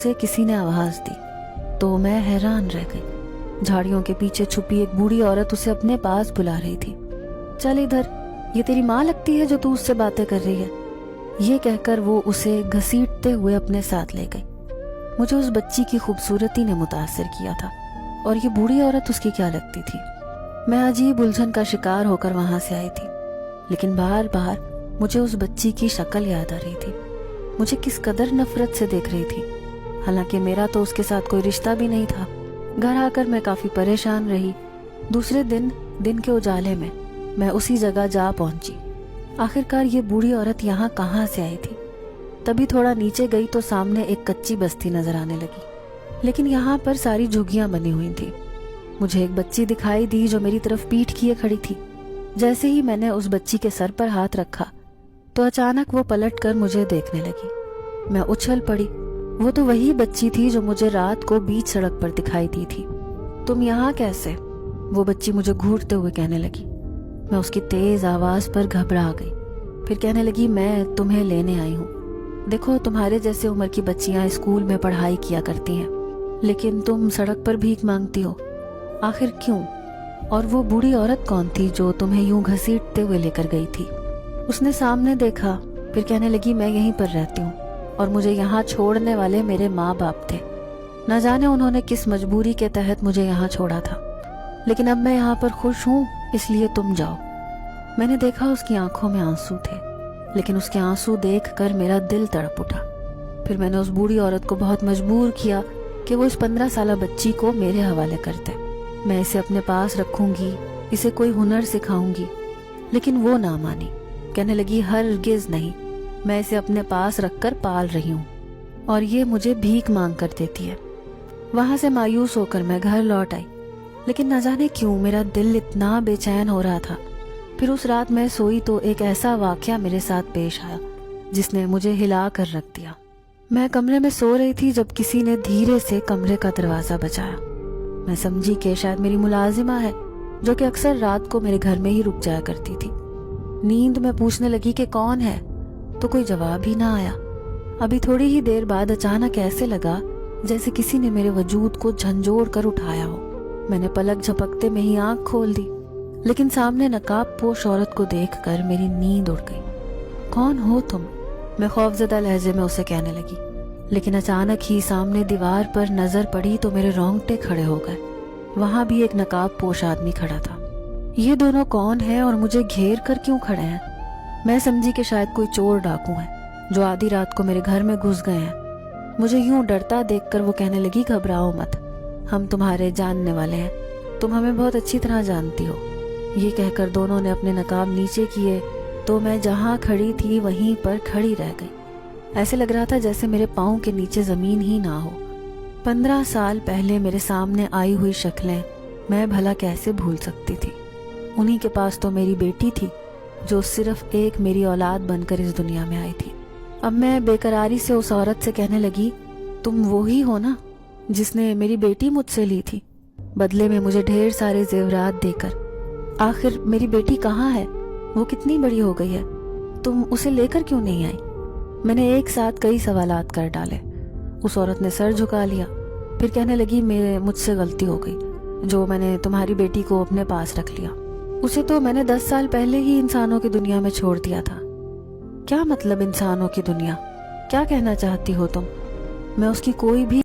से किसी ने आवाज दी तो मैं हैरान रह गई। झाड़ियों के पीछे छुपी एक बूढ़ी औरत उसे अपने पास बुला रही थी। चल इधर, ये तेरी माँ लगती है जो तू उससे बातें कर रही है। ये कहकर वो उसे घसीटते हुए अपने साथ ले गई। मुझे उस बच्ची की खूबसूरती ने मुतासिर किया था और ये बूढ़ी औरत उसकी क्या लगती थी। मैं अजीब उलझन का शिकार होकर वहां से आई थी, लेकिन बार बार मुझे उस बच्ची की शक्ल याद आ रही थी। मुझे किस कदर नफरत से देख रही थी, हालांकि मेरा तो उसके साथ कोई रिश्ता भी नहीं था। घर आकर मैं काफी परेशान रही। दूसरे दिन के उजाले में मैं उसी जगह जा पहुंची। आखिरकार ये बूढ़ी औरत यहाँ कहाँ से आई थी। तभी थोड़ा नीचे गई तो सामने एक कच्ची बस्ती नजर आने लगी, लेकिन यहाँ पर सारी झुग्गियां बनी हुई थी। मुझे एक बच्ची दिखाई दी जो मेरी तरफ पीठ किए खड़ी थी। जैसे ही मैंने उस बच्ची के सर पर हाथ रखा तो अचानक वो पलटकर मुझे देखने लगी। मैं उछल पड़ी। वो तो वही बच्ची थी जो मुझे रात को बीच सड़क पर दिखाई दी थी। तुम यहाँ कैसे? वो बच्ची मुझे घूरते हुए कहने लगी। मैं उसकी तेज आवाज पर घबरा गई। फिर कहने लगी, मैं तुम्हें लेने आई हूँ। देखो, तुम्हारे जैसे उम्र की बच्चियां स्कूल में पढ़ाई किया करती हैं, लेकिन तुम सड़क पर भीख मांगती हो। आखिर क्यों? और वो बूढ़ी औरत कौन थी जो तुम्हें यूं घसीटते हुए लेकर गई थी? उसने सामने देखा, फिर कहने लगी, मैं यहीं पर रहती हूँ और मुझे यहाँ छोड़ने वाले मेरे माँ बाप थे। न जाने उन्होंने किस मजबूरी के तहत मुझे यहाँ छोड़ा था, लेकिन अब मैं यहाँ पर खुश हूँ, इसलिए तुम जाओ। मैंने देखा उसकी आंखों में आंसू थे, लेकिन उसके आंसू देखकर मेरा दिल तड़प उठा। फिर मैंने उस बूढ़ी औरत को बहुत मजबूर किया कि वो इस 15 साल बच्ची को मेरे हवाले कर दे। मैं इसे अपने पास रखूंगी, इसे कोई हुनर सिखाऊंगी। लेकिन वो ना मानी। कहने लगी, हरगिज नहीं, मैं इसे अपने पास रखकर पाल रही हूँ और ये मुझे भीख मांग कर देती है। वहां से मायूस होकर मैं घर लौट आई, लेकिन न जाने क्यों मेरा दिल इतना बेचैन हो रहा था। फिर उस रात मैं सोई तो एक ऐसा वाकया मेरे साथ पेश आया जिसने मुझे हिला कर रख दिया। मैं कमरे में सो रही थी जब किसी ने धीरे से कमरे का दरवाजा बजाया। मैं समझी कि शायद मेरी मुलाजिमा है जो कि अक्सर रात को मेरे घर में ही रुक जाया करती थी। नींद में पूछने लगी कि कौन है, तो कोई जवाब ही ना आया। अभी थोड़ी ही देर बाद अचानक ऐसे लगा जैसे किसी ने मेरे वजूद को झंझोड़ कर उठाया हो। मैंने पलक झपकते में ही आंख खोल दी, लेकिन सामने नकाब पोश औरत को देखकर मेरी नींद उड़ गई। कौन हो तुम? मैं खौफजदा लहजे में उसे कहने लगी, लेकिन अचानक ही सामने दीवार पर नजर पड़ी तो मेरे रोंगटे खड़े हो गए। वहां भी एक नकाब पोश आदमी खड़ा था। ये दोनों कौन है और मुझे घेर कर क्यों खड़े हैं? मैं समझी कि शायद कोई चोर डाकू है जो आधी रात को मेरे घर में घुस गए हैं। मुझे यूं डरता देखकर वो कहने लगी, घबराओ मत, हम तुम्हारे जानने वाले हैं, तुम हमें बहुत अच्छी तरह जानती हो। ये कहकर दोनों ने अपने नकाब नीचे किए तो मैं जहां खड़ी थी वहीं पर खड़ी रह गई। ऐसे लग रहा था जैसे मेरे पाँव के नीचे जमीन ही ना हो। 15 साल पहले मेरे सामने आई हुई शक्लें मैं भला कैसे भूल सकती थी। उन्हीं के पास तो मेरी बेटी थी जो सिर्फ एक मेरी औलाद बनकर इस दुनिया में आई थी। अब मैं बेकरारी से उस औरत से कहने लगी, तुम वो ही हो ना जिसने मेरी बेटी मुझसे ली थी, बदले में मुझे ढेर सारे जेवरात देकर। आखिर मेरी बेटी कहाँ है? वो कितनी बड़ी हो गई है? तुम उसे लेकर क्यों नहीं आई? मैंने एक साथ कई सवालात कर डाले। उस औरत ने सर झुका लिया, फिर कहने लगी, मुझसे गलती हो गई जो मैंने तुम्हारी बेटी को अपने पास रख लिया। उसे तो मैंने 10 साल पहले ही इंसानों की दुनिया में छोड़ दिया था। क्या मतलब इंसानों की दुनिया? क्या कहना चाहती हो तुम? मैं उसकी कोई भी